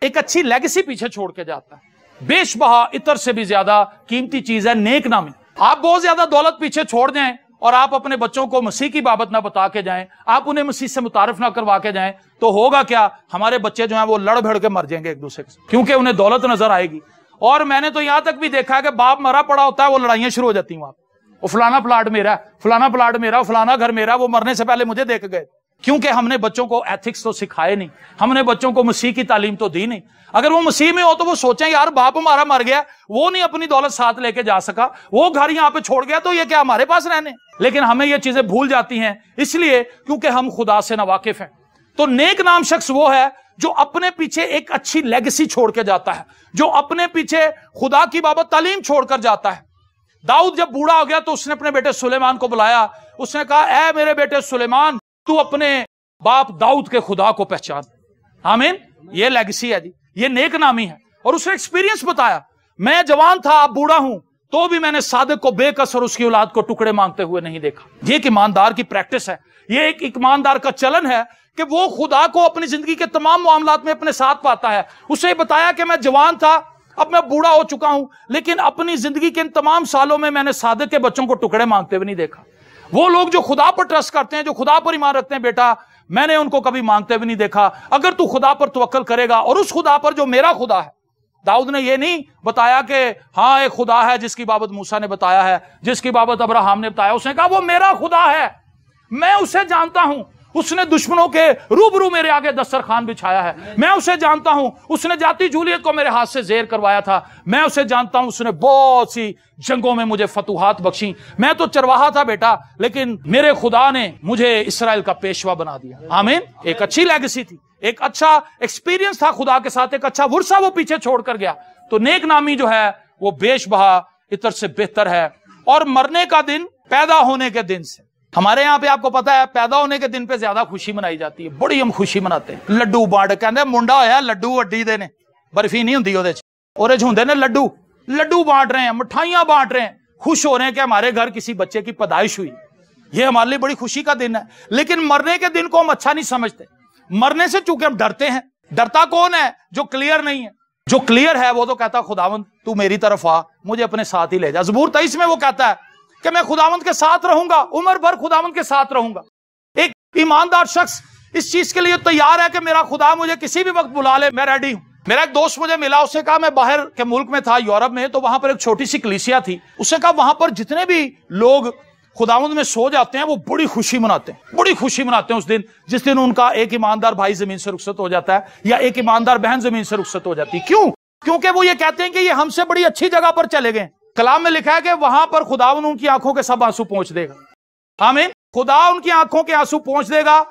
ایک اچھی لیگیسی پیچھے چھوڑ کے جاتا ہے۔ بیش بہا عطر سے بھی زیادہ قیمتی چیز ہے نیک نامی۔ آپ بہت زیادہ دولت پیچھے چھوڑ دیں اور آپ اپنے بچوں کو مسیح کی بابت نہ بتا کے جائیں، آپ انہیں مسیح سے متعارف نہ کروا کے جائیں، تو ہوگا کیا؟ ہمارے بچے جو ہیں وہ لڑ بھڑ کے مر جائیں گے ایک دوسرے سے، کیونکہ انہیں دولت نظر آئے گی۔ اور میں نے تو یہاں تک بھی دیکھا ہے کہ باپ مرا پڑا ہوتا ہے، وہ لڑائیاں شروع ہو جاتی ہیں وہاں، وہ فلانا پلاٹ میرا ہے، فلانا پلاٹ میرا، فلانا گھر میرا، وہ مرنے سے پہلے مجھے دے کے گئے، کیونکہ ہم نے بچوں کو ایتھکس تو سکھائے نہیں، ہم نے بچوں کو مسیح کی تعلیم تو دی نہیں۔ اگر وہ مسیح میں ہو تو وہ سوچیں یار باپ ہمارا مر گیا، وہ نہیں اپنی دولت ساتھ لے کے جا سکا، وہ گھر یہاں پہ چھوڑ گیا، تو یہ کیا ہمارے پاس رہنے؟ لیکن ہمیں یہ چیزیں بھول جاتی ہیں، اس لیے کیونکہ ہم خدا سے ناواقف ہیں۔ تو نیک نام شخص وہ ہے جو اپنے پیچھے ایک اچھی لیگیسی چھوڑ کے جاتا ہے، جو اپنے پیچھے خدا کی بابت تعلیم چھوڑ کر جاتا ہے۔ داؤد جب بوڑھا ہو گیا تو اس نے اپنے بیٹے سلیمان کو بلایا، اس نے کہا اے میرے بیٹے سلیمان، تو اپنے باپ داؤد کے خدا کو پہچان۔ آمین۔ یہ لیگیسی ہے جی، یہ نیک نامی ہے۔ اور اس نے ایکسپیرینس بتایا، میں جوان تھا اب بوڑھا ہوں تو بھی میں نے صادق کو بے کس اور اس کی اولاد کو ٹکڑے مانگتے ہوئے نہیں دیکھا۔ یہ ایک ایماندار کی پریکٹس ہے، یہ ایک ایماندار کا چلن ہے کہ وہ خدا کو اپنی زندگی کے تمام معاملات میں اپنے ساتھ پاتا ہے۔ اسے بتایا کہ میں جوان تھا، اب میں بوڑھا ہو چکا ہوں، لیکن اپنی زندگی کے ان تمام سالوں میں نے صادق کے بچوں کو ٹکڑے مانگتے ہوئے نہیں دیکھا۔ وہ لوگ جو خدا پر ٹرسٹ کرتے ہیں، جو خدا پر ایمان رکھتے ہیں، بیٹا میں نے ان کو کبھی مانگتے ہوئے نہیں دیکھا۔ اگر تو خدا پر توکل کرے گا اور اس خدا پر جو میرا خدا ہے، داؤد نے یہ نہیں بتایا کہ ہاں ایک خدا ہے جس کی بابت موسیٰ نے بتایا ہے، جس کی بابت ابراہیم نے بتایا، اس نے کہا وہ میرا خدا ہے، میں اسے جانتا ہوں، اس نے دشمنوں کے روبرو میرے آگے دسترخوان بچھایا ہے، میں اسے جانتا ہوں، اس نے جاتی جولیت کو میرے ہاتھ سے زیر کروایا تھا، میں اسے جانتا ہوں، اس نے بہت سی جنگوں میں مجھے فتوحات بخشیں، میں تو چرواہا تھا بیٹا، لیکن میرے خدا نے مجھے اسرائیل کا پیشوا بنا دیا۔ آمین۔ ایک اچھی لیگیسی تھی، ایک اچھا ایکسپیرینس تھا خدا کے ساتھ، ایک اچھا ورثہ وہ پیچھے چھوڑ کر گیا۔ تو نیک نامی جو ہے وہ بیش بہا عطر سے بہتر ہے۔ اور مرنے کا دن پیدا ہونے کے دن سے، ہمارے یہاں پہ آپ کو پتا ہے پیدا ہونے کے دن پہ زیادہ خوشی منائی جاتی ہے، بڑی ہم خوشی مناتے ہیں، لڈو بانٹ کہندے منڈا ہویا لڈو وڈی دے نے، برفی نہیں ہوندی اودے وچ، اورے ہوندے نے لڈو بانٹ رہے ہیں، مٹھائیاں بانٹ رہے ہیں، خوش ہو رہے ہیں کہ ہمارے گھر کسی بچے کی پیدائش ہوئی، یہ ہمارے لیے بڑی خوشی کا دن ہے۔ لیکن مرنے کے دن کو ہم اچھا نہیں سمجھتے، مرنے سے چونکہ ہم ڈرتے ہیں۔ ڈرتا کون ہے؟ جو کلیئر نہیں ہے۔ جو کلیئر ہے وہ تو کہتا خداوند تو میری طرف آ، مجھے اپنے ساتھ ہی لے جا۔ زبور 23 میں وہ کہتا ہے کہ میں خداوند کے ساتھ رہوں گا، عمر بھر خداوند کے ساتھ رہوں گا۔ ایک ایماندار شخص اس چیز کے لیے تیار ہے کہ میرا خدا مجھے کسی بھی وقت بلا لے، میں ریڈی ہوں۔ میرا ایک دوست مجھے ملا، اس نے کہا میں باہر کے ملک میں تھا، یورپ میں، تو وہاں پر ایک چھوٹی سی کلیسیا تھی، اس نے کہا وہاں پر جتنے بھی لوگ خداوند میں سو جاتے ہیں وہ بڑی خوشی مناتے ہیں، بڑی خوشی مناتے ہیں اس دن، جس دن ان کا ایک ایماندار بھائی زمین سے رخصت ہو جاتا ہے یا ایک ایماندار بہن زمین سے رخصت ہو جاتی ہے۔ کیوں؟ کیونکہ وہ یہ کہتے ہیں کہ یہ ہم سے بڑی اچھی جگہ پر چلے گئے۔ کلام میں لکھا ہے کہ وہاں پر خداوند ان کی آنکھوں کے سب آنسو پہنچ دے گا۔ آمین۔ خدا ان کی آنکھوں کے آنسو پہنچ دے گا۔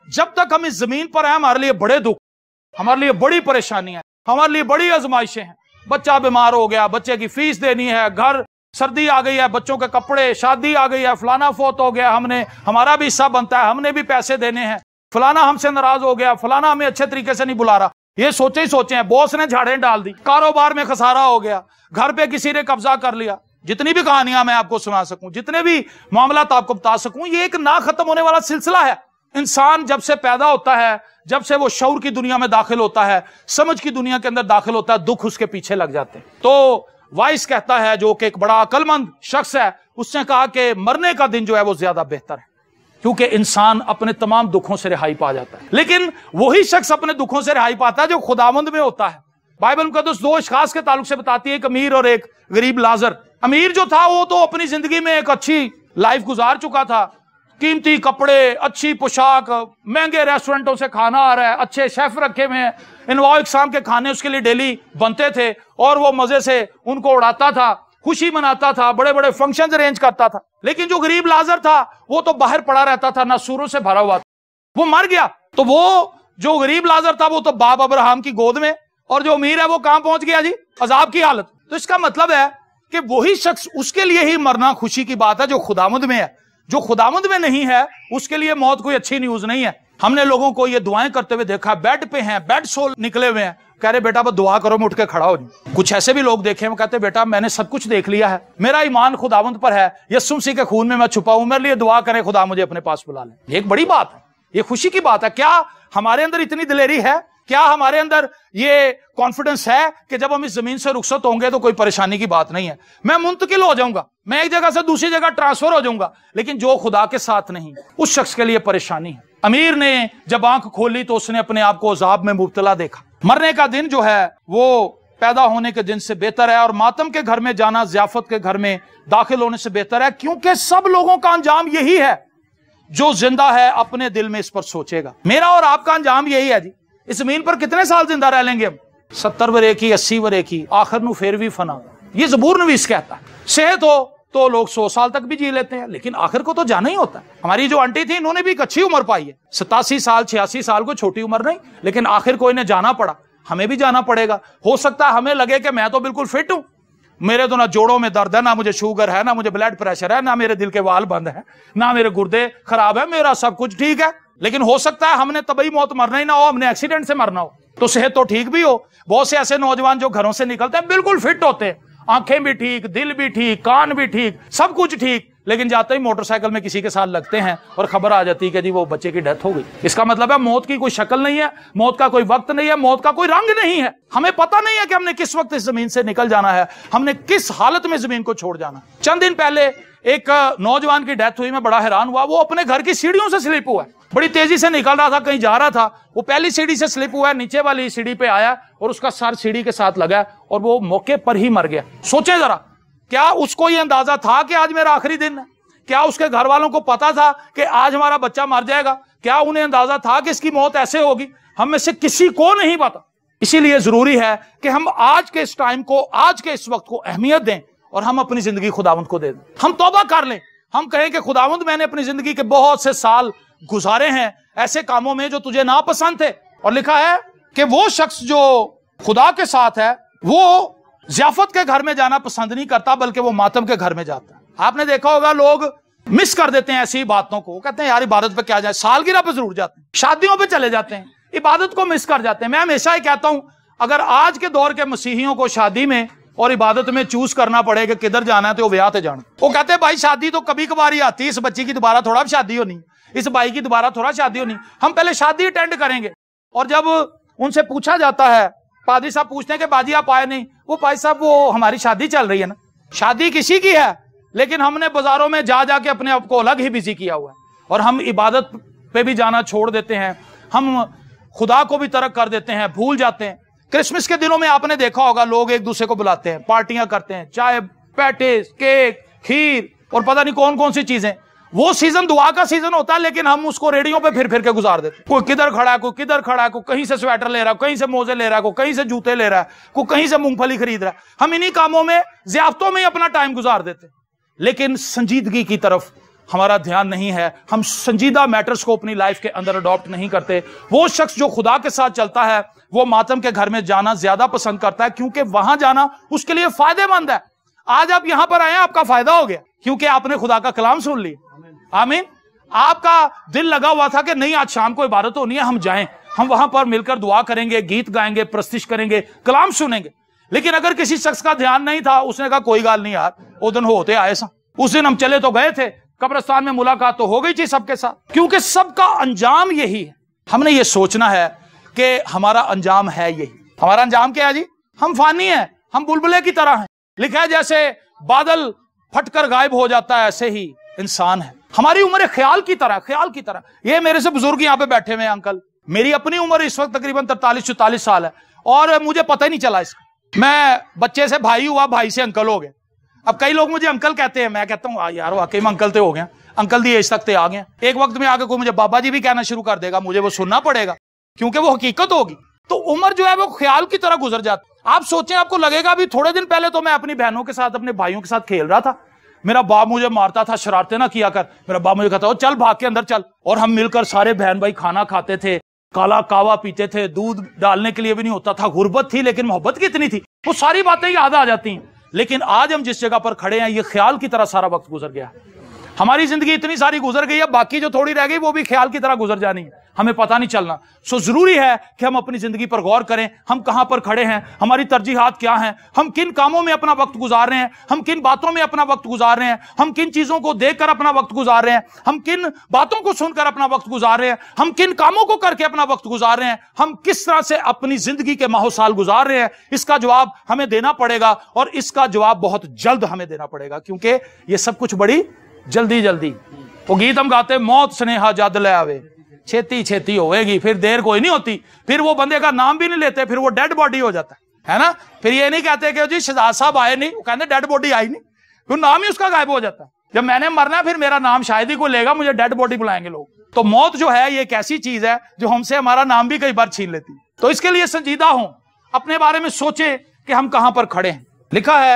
جب تک ہم اس زمین پر ہیں ہمارے لیے بڑے دکھ، ہمارے لیے بڑی پریشانیاں ہیں، ہمارے لیے بڑی آزمائشیں ہیں۔ بچہ بیمار ہو گیا، بچے کی فیس دینی ہے، گھر سردی آ گئی ہے، بچوں کے کپڑے، شادی آ گئی ہے، فلانا فوت ہو گیا، ہمارا بھی حصہ بنتا ہے، ہم نے بھی پیسے دینے ہیں، فلانا ہم سے ناراض ہو گیا، فلانا ہمیں اچھے طریقے سے نہیں بلا رہا۔ یہ سوچے ہی سوچے ہیں، باس نے جھاڑیں ڈال دی، کاروبار میں خسارہ ہو گیا، گھر پہ کسی نے قبضہ کر لیا۔ جتنی بھی کہانیاں میں آپ کو سنا سکوں، جتنے بھی معاملات آپ کو بتا سکوں، یہ ایک نہ ختم ہونے والا سلسلہ ہے۔ انسان جب سے پیدا ہوتا ہے، جب سے وہ شعور کی دنیا میں داخل ہوتا ہے، سمجھ کی دنیا کے اندر داخل ہوتا ہے، دکھ اس کے پیچھے لگ جاتے ہیں۔ تو وائس کہتا ہے، جو کہ ایک بڑا عقل مند شخص ہے، اس نے کہا کہ مرنے کا دن جو ہے وہ زیادہ بہتر ہے، کیونکہ انسان اپنے تمام دکھوں سے رہائی پا جاتا ہے۔ لیکن وہی شخص اپنے دکھوں سے رہائی پاتا ہے جو خداوند میں ہوتا ہے۔ بائبل مقدس دو اشخاص کے تعلق سے بتاتی ہے، ایک امیر اور ایک غریب لازر۔ امیر جو تھا وہ تو اپنی زندگی میں ایک اچھی لائف گزار چکا تھا، قیمتی کپڑے، اچھی پوشاک، مہنگے ریسٹورنٹوں سے کھانا آ رہا ہے، اچھے شیف رکھے ہوئے ہیں، انواع اقسام کے کھانے اس کے لیے ڈیلی بنتے تھے، اور وہ مزے سے ان کو اڑاتا تھا، خوشی مناتا تھا، بڑے بڑے فنکشنز ارینج کرتا تھا۔ لیکن جو غریب لازر تھا وہ تو باہر پڑا رہتا تھا، ناسوروں سے بھرا ہوا تھا، وہ مر گیا۔ تو وہ جو غریب لازر تھا وہ تو باپ ابراہیم کی گود میں، اور جو امیر ہے وہ کہاں پہنچ گیا جی؟ عذاب کی حالت۔ تو اس کا مطلب ہے کہ وہی شخص، اس کے لیے ہی مرنا خوشی کی بات ہے جو خداوند میں ہے۔ جو خداوند میں نہیں ہے اس کے لیے موت کوئی اچھی نیوز نہیں ہے۔ ہم نے لوگوں کو یہ دعائیں کرتے ہوئے دیکھا، بیڈ پہ ہیں، بیڈ سول نکلے ہوئے ہیں، کہہ رہے بیٹا بس دعا کرو، میں اٹھ کے کھڑا ہو جاؤں۔ کچھ ایسے بھی لوگ دیکھے ہیں، وہ کہتے بیٹا میں نے سب کچھ دیکھ لیا ہے، میرا ایمان خداوند پر ہے، یسوع مسیح کے خون میں چھپا ہوں، میرے لیے دعا کریں، خدا مجھے اپنے پاس بلا لیں۔ یہ ایک بڑی بات ہے، یہ خوشی کی بات ہے۔ کیا ہمارے اندر اتنی دلیری ہے کیا ہمارے اندر یہ کانفیڈنس ہے کہ جب ہم اس زمین سے رخصت ہوں گے تو کوئی پریشانی کی بات نہیں ہے؟ میں منتقل ہو جاؤں گا، میں ایک جگہ سے دوسری جگہ ٹرانسفر ہو جاؤں گا، لیکن جو خدا کے ساتھ نہیں اس شخص کے لیے پریشانی ہے۔ امیر نے جب آنکھ کھولی تو اس نے اپنے آپ کو عذاب میں مبتلا دیکھا۔ مرنے کا دن جو ہے وہ پیدا ہونے کے دن سے بہتر ہے، اور ماتم کے گھر میں جانا ضیافت کے گھر میں داخل ہونے سے بہتر ہے، کیونکہ سب لوگوں کا انجام یہی ہے۔ جو زندہ ہے اپنے دل میں اس پر سوچے گا۔ میرا اور آپ کا انجام یہی ہے جی۔ اس زمین پر کتنے سال زندہ رہ لیں گے ہم؟ 70 ورے کی، 80 ورے کی، آخر نو پھر بھی فنا۔ یہ زبور نویس کہتا ہے۔ صحت ہو تو لوگ 100 سال تک بھی جی لیتے ہیں، لیکن آخر کو تو جانا ہی ہوتا ہے۔ ہماری جو آنٹی تھی انہوں نے بھی ایک اچھی عمر پائی ہے، 87 سال 86 سال کو چھوٹی عمر نہیں، لیکن آخر کو انہیں جانا پڑا۔ ہمیں بھی جانا پڑے گا۔ ہو سکتا ہے ہمیں لگے کہ میں تو بالکل فٹ ہوں، میرے تو نہ جوڑوں میں درد ہے، نہ مجھے شوگر ہے، نہ مجھے بلڈ پریشر ہے، نہ میرے دل کے وال بند ہیں، نہ میرے گردے خراب ہے، میرا سب کچھ ٹھیک ہے، لیکن ہو سکتا ہے ہم نے طبعی موت مرنا ہی نہ ہو، ہم نے ایکسیڈنٹ سے مرنا ہو۔ تو صحت تو ٹھیک بھی ہو۔ بہت سے ایسے نوجوان جو گھروں سے نکلتے ہیں بالکل فٹ ہوتے ہیں، آنکھیں بھی ٹھیک، دل بھی ٹھیک، کان بھی ٹھیک، سب کچھ ٹھیک، لیکن جاتے ہی موٹر سائیکل میں کسی کے ساتھ لگتے ہیں اور خبر آ جاتی ہے کہ جی وہ بچے کی ڈیتھ ہو گئی۔ اس کا مطلب ہے موت کی کوئی شکل نہیں ہے، موت کا کوئی وقت نہیں ہے، موت کا کوئی رنگ نہیں ہے۔ ہمیں پتہ نہیں ہے کہ ہم نے کس وقت اس زمین سے نکل جانا ہے، ہم نے کس حالت میں زمین کو چھوڑ جانا۔ چند دن پہلے ایک نوجوان کی ڈیتھ ہوئی، میں بڑا حیران ہوا۔ وہ اپنے گھر کی سیڑھیوں سے سلپ ہوا ہے، بڑی تیزی سے نکل رہا تھا، کہیں جا رہا تھا، وہ پہلی سیڑھی سے سلپ ہوا ہے، نیچے والی سیڑھی پہ آیا اور اس کا سر سیڑھی کے ساتھ لگا اور وہ موقع پر ہی مر گیا۔ سوچیں ذرا، کیا اس کو یہ اندازہ تھا کہ آج میرا آخری دن ہے؟ کیا اس کے گھر والوں کو پتا تھا کہ آج ہمارا بچہ مر جائے گا؟ کیا انہیں اندازہ تھا کہ اس کی موت ایسے ہوگی؟ ہم میں سے کسی کو نہیں پتا۔ اسی لیے ضروری ہے کہ ہم آج کے اس ٹائم کو، آج کے اس وقت کو اہمیت دیں اور ہم اپنی زندگی خداوند کو دے دیں۔ ہم توبہ کر لیں، ہم کہیں کہ خداوند میں نے اپنی زندگی کے بہت سے سال گزارے ہیں ایسے کاموں میں جو تجھے ناپسند تھے، اور لکھا ہے کہ وہ شخص جو خدا کے ساتھ ہے وہ ضیافت کے گھر میں جانا پسند نہیں کرتا بلکہ وہ ماتم کے گھر میں جاتا ہے۔ آپ نے دیکھا ہوگا لوگ مس کر دیتے ہیں ایسی باتوں کو، کہتے ہیں یار عبادت پہ کیا جائے، سالگرہ پہ ضرور جاتے ہیں، شادیوں پہ چلے جاتے ہیں، عبادت کو مس کر جاتے ہیں۔ میں ہمیشہ ہی کہتا ہوں اگر آج کے دور کے مسیحیوں کو شادی میں اور عبادت میں چوز کرنا پڑے کہ کدھر جانا ہے تو وہ ویاہ تے جانا۔ وہ کہتے ہیں بھائی شادی تو کبھی کبھار ہی آتی ہے، اس بچی کی دوبارہ تھوڑا شادی ہونی، اس بھائی کی دوبارہ تھوڑا شادی ہونی، ہم پہلے شادی اٹینڈ کریں گے۔ اور جب ان سے پوچھا جاتا ہے، پادری صاحب پوچھتے ہیں کہ باجی آپ آئے نہیں، وہ بھائی صاحب وہ ہماری شادی چل رہی ہے نا۔ شادی کسی کی ہے، لیکن ہم نے بازاروں میں جا جا کے اپنے آپ کو الگ ہی بزی کیا ہوا ہے، اور ہم عبادت پہ بھی جانا چھوڑ دیتے ہیں، ہم خدا کو بھی ترک کر دیتے ہیں، بھول جاتے ہیں۔ کرسمس کے دنوں میں آپ نے دیکھا ہوگا لوگ ایک دوسرے کو بلاتے ہیں، پارٹیاں کرتے ہیں، چائے، پیٹیز، کیک، کھیر اور پتہ نہیں کون کون سی چیزیں۔ وہ سیزن دعا کا سیزن ہوتا ہے، لیکن ہم اس کو ریڈیو پہ پھر کے گزار دیتے ہیں۔ کوئی کدھر کھڑا ہے، کوئی کدھر کھڑا ہے، کوئی کہیں سے سویٹر لے رہا ہے، کہیں سے موزے لے رہا ہے، کوئی کہیں سے جوتے لے رہا ہے، کوئی کہیں سے مونگ پھلی خرید رہا ہے۔ ہم انہی کاموں میں، ضیافتوں میں ہی اپنا ٹائم گزار دیتے ہیں، لیکن سنجیدگی کی طرف ہمارا دھیان نہیں ہے۔ ہم سنجیدہ میٹرز کو اپنی لائف کے اندر اڈاپٹ نہیں کرتے۔ وہ شخص جو خدا کے ساتھ چلتا ہے وہ ماتم کے گھر میں جانا زیادہ پسند کرتا ہے، کیونکہ وہاں جانا اس کے لیے فائدہ مند ہے۔ آج آپ یہاں پر آئے ہیں، آپ کا فائدہ ہو گیا کیونکہ آپ نے خدا کا کلام سن لیا۔ آمین۔ آپ کا دل لگا ہوا تھا کہ نہیں آج شام کو عبادت ہونی ہے، ہم جائیں، ہم وہاں پر مل کر دعا کریں گے، گیت گائیں گے، پرستش کریں گے، کلام سنیں گے۔ لیکن اگر کسی شخص کا دھیان نہیں تھا، اس نے کہا کوئی گال نہیں یار، وہ دن ہوتے آئے سا، اس دن ہم چلے تو گئے تھے، قبرستان میں ملاقات تو ہو گئی تھی سب کے ساتھ، کیونکہ سب کا انجام یہی ہے۔ ہم نے یہ سوچنا ہے کہ ہمارا انجام ہے یہی۔ ہمارا انجام کیا ہے جی؟ ہم فانی ہیں، ہم بلبلے کی طرح ہیں۔ لکھا ہے جیسے بادل پھٹ کر غائب ہو جاتا ہے ایسے ہی انسان ہے۔ ہماری عمر خیال کی طرح، خیال کی طرح۔ یہ میرے سے بزرگ یہاں پہ بیٹھے ہوئے ہیں انکل، میری اپنی عمر اس وقت تقریباً 43-44 سال ہے، اور مجھے پتہ ہی نہیں چلا اس کا۔ میں بچے سے بھائی ہوا، بھائی سے انکل ہو گیا۔ اب کئی لوگ مجھے انکل کہتے ہیں، میں کہتا ہوں یار واقعی میں انکل تے ہو گیا، انکل دی ایج تک تے آ گیا۔ ایک وقت میں آ کے کوئی مجھے بابا جی بھی کہنا شروع کر دے گا، مجھے وہ سننا پڑے گا کیونکہ وہ حقیقت ہوگی۔ تو عمر جو ہے وہ خیال کی طرح گزر جاتی۔ آپ سوچیں، آپ کو لگے گا ابھی تھوڑے دن پہلے تو میں اپنی بہنوں کے ساتھ، اپنے بھائیوں کے ساتھ کھیل رہا تھا، میرا باپ مجھے مارتا تھا، شرارتیں نہ کیا کر، میرا باپ مجھے کہتا چل بھاگ کے اندر چل، اور ہم مل کر سارے بہن بھائی کھانا کھاتے تھے، کالا کاوا پیتے تھے، دودھ ڈالنے کے لیے بھی نہیں ہوتا تھا، غربت تھی لیکن محبت کتنی تھی، وہ ساری باتیں یاد آ جاتی ہیں۔ لیکن آج ہم جس جگہ پر کھڑے ہیں یہ خیال کی طرح سارا وقت گزر گیا۔ ہماری زندگی اتنی ساری گزر گئی ہے، باقی جو تھوڑی رہ گئی وہ بھی خیال کی طرح گزر جانی ہے۔ ہمیں پتہ نہیں چلنا. سو ضروری ہے کہ ہم اپنی زندگی پر غور کریں, ہم کہاں پر کھڑے ہیں, ہماری ترجیحات کیا ہیں, ہم کن کاموں میں اپنا وقت گزار رہے ہیں, ہم کن باتوں میں اپنا وقت گزار رہے ہیں, ہم کن چیزوں کو دیکھ کر اپنا وقت گزار رہے ہیں, ہم کن باتوں کو سن کر اپنا وقت گزار رہے ہیں, ہم کن کاموں کو کر کے اپنا وقت گزار رہے ہیں, ہم کس طرح سے اپنی زندگی کے ماہ و سال گزار رہے ہیں. اس کا جواب ہمیں دینا پڑے گا, اور اس کا جواب بہت جلد ہمیں دینا پڑے گا, کیونکہ یہ سب کچھ بڑی جلدی جلدی. وہ گیت ہم گاتے, موت سنیہا جد لے آوے, چھیتی چھیتی ہوئے گی, پھر دیر کوئی نہیں ہوتی. پھر وہ بندے کا نام بھی نہیں لیتے, پھر وہ ڈیڈ باڈی ہو جاتا ہے نا. پھر یہ نہیں کہتے کہ جی شہزاد صاحب آئے نہیں, وہ کہتے ڈیڈ باڈی آئی نہیں, پھر نام ہی اس کا غائب ہو جاتا ہے. جب میں نے مرنا ہے پھر میرا نام شاید ہی کوئی لے گا, مجھے ڈیڈ باڈی بلائیں گے لوگ. تو موت جو ہے یہ ایک ایسی چیز ہے جو ہم سے ہمارا نام بھی کئی بار چھین لیتی. تو اس کے لیے سنجیدہ ہوں, اپنے بارے میں سوچیں کہ ہم کہاں پر کھڑے ہیں. لکھا ہے,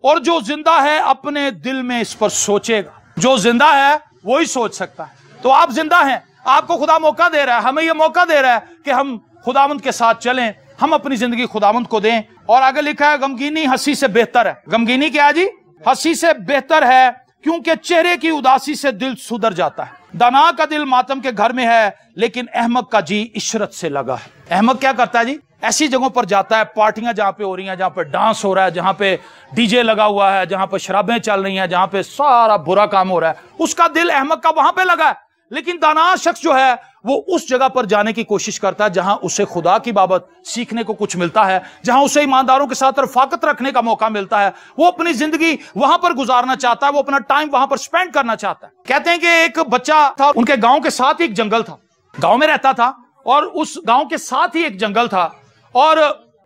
اور جو زندہ ہے اپنے دل میں اس پر سوچے گا. جو زندہ ہے وہی سوچ سکتا ہے. تو آپ زندہ ہیں, آپ کو خدا موقع دے رہا ہے, ہمیں یہ موقع دے رہا ہے کہ ہم خداوند کے ساتھ چلیں, ہم اپنی زندگی خداوند کو دیں. اور آگے لکھا ہے, غمگینی ہنسی سے بہتر ہے. غمگینی کیا ہے جی؟ ہنسی سے بہتر ہے, کیونکہ چہرے کی اداسی سے دل سدھر جاتا ہے. دانا کا دل ماتم کے گھر میں ہے, لیکن احمق کا جی عشرت سے لگا ہے. احمق کیا کرتا ہے جی؟ ایسی جگہوں پر جاتا ہے, پارٹیاں جہاں پہ ہو رہی ہیں, جہاں پہ ڈانس ہو رہا ہے, جہاں پہ ڈی جے لگا ہوا ہے, جہاں پہ شرابیں چل رہی ہیں, جہاں پہ سارا برا کام ہو رہا ہے, اس کا دل احمق کا وہاں پہ لگا ہے. لیکن دانا شخص جو ہے وہ اس جگہ پر جانے کی کوشش کرتا ہے جہاں اسے خدا کی بابت سیکھنے کو کچھ ملتا ہے, جہاں اسے ایمانداروں کے ساتھ رفاقت رکھنے کا موقع ملتا ہے. وہ اپنی زندگی وہاں پر گزارنا چاہتا ہے, وہ اپنا ٹائم وہاں پر سپینڈ کرنا چاہتا ہے. کہتے ہیں کہ ایک بچہ تھا, ان کے گاؤں کے ساتھ ہی ایک جنگل تھا, گاؤں میں رہتا تھا, اور اس گاؤں کے ساتھ ہی ایک جنگل تھا, اور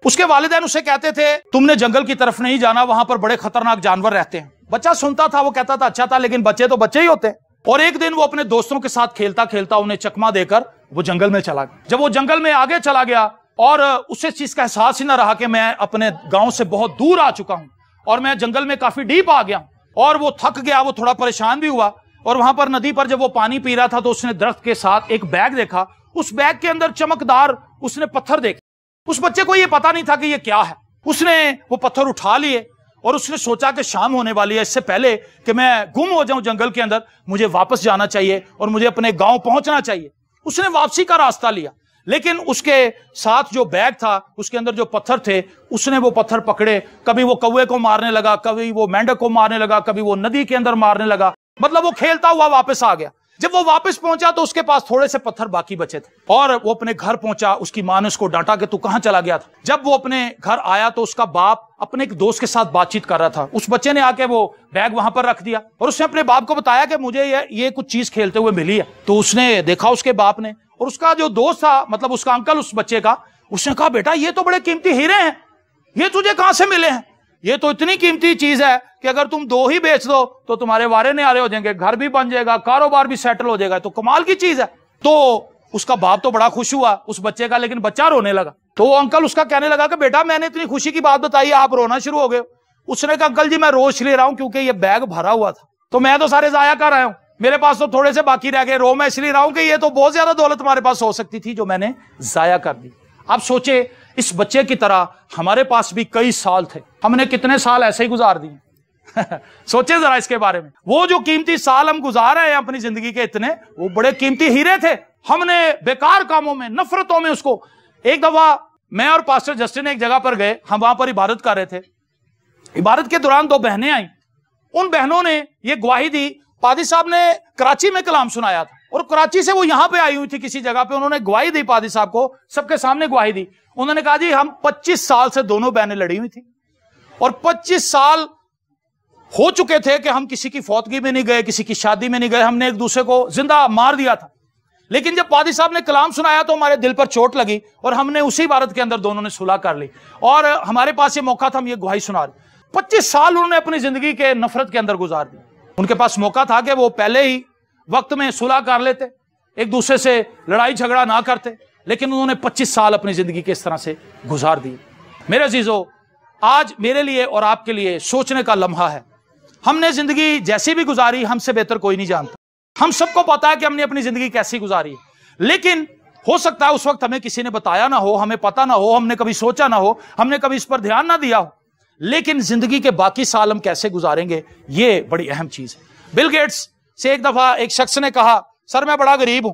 اس کے والدین اسے کہتے تھے تم نے جنگل کی طرف نہیں جانا, وہاں پر بڑے خطرناک جانور رہتے ہیں. بچہ سنتا تھا, وہ کہتا تھا اچھا تھا, لیکن بچے تو بچے ہی ہوتے ہیں. اور ایک دن وہ اپنے دوستوں کے ساتھ کھیلتا کھیلتا انہیں چکما دے کر وہ جنگل میں چلا گیا. جب وہ جنگل میں آگے چلا گیا اور اسے چیز کا احساس ہی نہ رہا کہ میں اپنے گاؤں سے بہت دور آ چکا ہوں, اور میں جنگل میں کافی ڈیپ آ گیا ہوں, اور وہ تھک گیا, وہ تھوڑا پریشان بھی ہوا. اور وہاں پر ندی پر جب وہ پانی پی رہا تھا تو اس نے درخت کے ساتھ ایک بیگ دیکھا. اس بیگ کے اندر چمکدار اس نے پتھر دیکھے. اس بچے کو یہ پتا نہیں تھا کہ یہ کیا ہے. اس نے وہ پتھر اٹھا لیے اور اس نے سوچا کہ شام ہونے والی ہے, اس سے پہلے کہ میں گم ہو جاؤں جنگل کے اندر, مجھے واپس جانا چاہیے اور مجھے اپنے گاؤں پہنچنا چاہیے. اس نے واپسی کا راستہ لیا, لیکن اس کے ساتھ جو بیگ تھا اس کے اندر جو پتھر تھے, اس نے وہ پتھر پکڑے. کبھی وہ کوے کو مارنے لگا, کبھی وہ مینڈک کو مارنے لگا, کبھی وہ ندی کے اندر مارنے لگا. مطلب وہ کھیلتا ہوا واپس آ گیا. جب وہ واپس پہنچا تو اس کے پاس تھوڑے سے پتھر باقی بچے تھے, اور وہ اپنے گھر پہنچا. اس کی ماں نے اس کو ڈانٹا کہ تو کہاں چلا گیا تھا. جب وہ اپنے گھر آیا تو اس کا باپ اپنے ایک دوست کے ساتھ بات چیت کر رہا تھا. اس بچے نے آ کے وہ بیگ وہاں پر رکھ دیا, اور اس نے اپنے باپ کو بتایا کہ مجھے یہ کچھ چیز کھیلتے ہوئے ملی ہے. تو اس نے دیکھا اس کے باپ نے, اور اس کا جو دوست تھا, مطلب اس کا انکل اس بچے کا, اس نے کہا بیٹا یہ تو بڑے قیمتی ہیرے ہیں, یہ تجھے کہاں سے ملے ہیں؟ یہ تو اتنی قیمتی چیز ہے کہ اگر تم 2 ہی بیچ دو تو تمہارے وارے نعرے ہو جائیں گے, گھر بھی بن جائے گا, کاروبار بھی سیٹل ہو جائے گا, تو کمال کی چیز ہے. تو اس کا باپ تو بڑا خوش ہوا اس بچے کا, لیکن بچہ رونے لگا. تو وہ انکل اس کا کہنے لگا کہ بیٹا میں نے اتنی خوشی کی بات بتائی, آپ رونا شروع ہو گئے. اس نے کہا انکل جی میں روش لے رہا ہوں کیونکہ یہ بیگ بھرا ہوا تھا, تو میں تو سارے ضائع کر رہا ہوں, میرے پاس تو تھوڑے سے باقی رہ گئے. رو میں اس لیے رہا ہوں کہ یہ تو بہت زیادہ دولت ہمارے پاس ہو سکتی تھی جو میں نے ضائع کر دی. آپ سوچے اس بچے کی طرح ہمارے پاس بھی کئی سال تھے, ہم نے کتنے سال ایسے ہی گزار دیے. سوچے ذرا اس کے بارے میں. وہ جو قیمتی سال ہم گزار رہے ہیں اپنی زندگی کے, اتنے وہ بڑے قیمتی ہیرے تھے. ہم نے بیکار کاموں میں, نفرتوں میں اس کو. ایک دفعہ میں اور پاسٹر جسٹن ایک جگہ پر گئے, ہم وہاں پر عبادت کر رہے تھے. عبادت کے دوران 2 بہنیں آئیں. ان بہنوں نے یہ گواہی دی, پادری صاحب نے کراچی میں کلام سنایا تھا, اور کراچی سے وہ یہاں پہ آئی ہوئی تھی کسی جگہ پہ. انہوں نے گواہی دی پادری صاحب کو, سب کے سامنے گواہی دی. انہوں نے کہا جی ہم 25 سال سے دونوں بہنیں لڑی ہوئی تھی, اور 25 سال ہو چکے تھے کہ ہم کسی کی فوتگی میں نہیں گئے, کسی کی شادی میں نہیں گئے, ہم نے ایک دوسرے کو زندہ مار دیا تھا. لیکن جب پادری صاحب نے کلام سنایا تو ہمارے دل پر چوٹ لگی, اور ہم نے اسی عبادت کے اندر دونوں نے صلح کر لی, اور ہمارے پاس یہ موقع تھا, ہم یہ گواہی سنا رہے. 25 سال انہوں نے اپنی زندگی کے نفرت کے اندر گزار دی. ان کے پاس موقع تھا کہ وہ پہلے ہی وقت میں صلح کر لیتے, ایک دوسرے سے لڑائی جھگڑا نہ کرتے, لیکن انہوں نے 25 سال اپنی زندگی کے اس طرح سے گزار دی. میرے عزیزو, آج میرے لیے اور آپ کے لیے سوچنے کا لمحہ ہے. ہم نے زندگی جیسی بھی گزاری ہم سے بہتر کوئی نہیں جانتا. ہم سب کو پتا ہے کہ ہم نے اپنی زندگی کیسی گزاری ہے, لیکن ہو سکتا ہے اس وقت ہمیں کسی نے بتایا نہ ہو, ہمیں پتا نہ ہو, ہم نے کبھی سوچا نہ ہو, ہم نے کبھی اس پر دھیان نہ دیا ہو. لیکن زندگی کے باقی سال ہم کیسے گزاریں گے, یہ بڑی اہم چیز ہے. بل گیٹس سے ایک دفعہ ایک شخص نے کہا, سر میں بڑا غریب ہوں,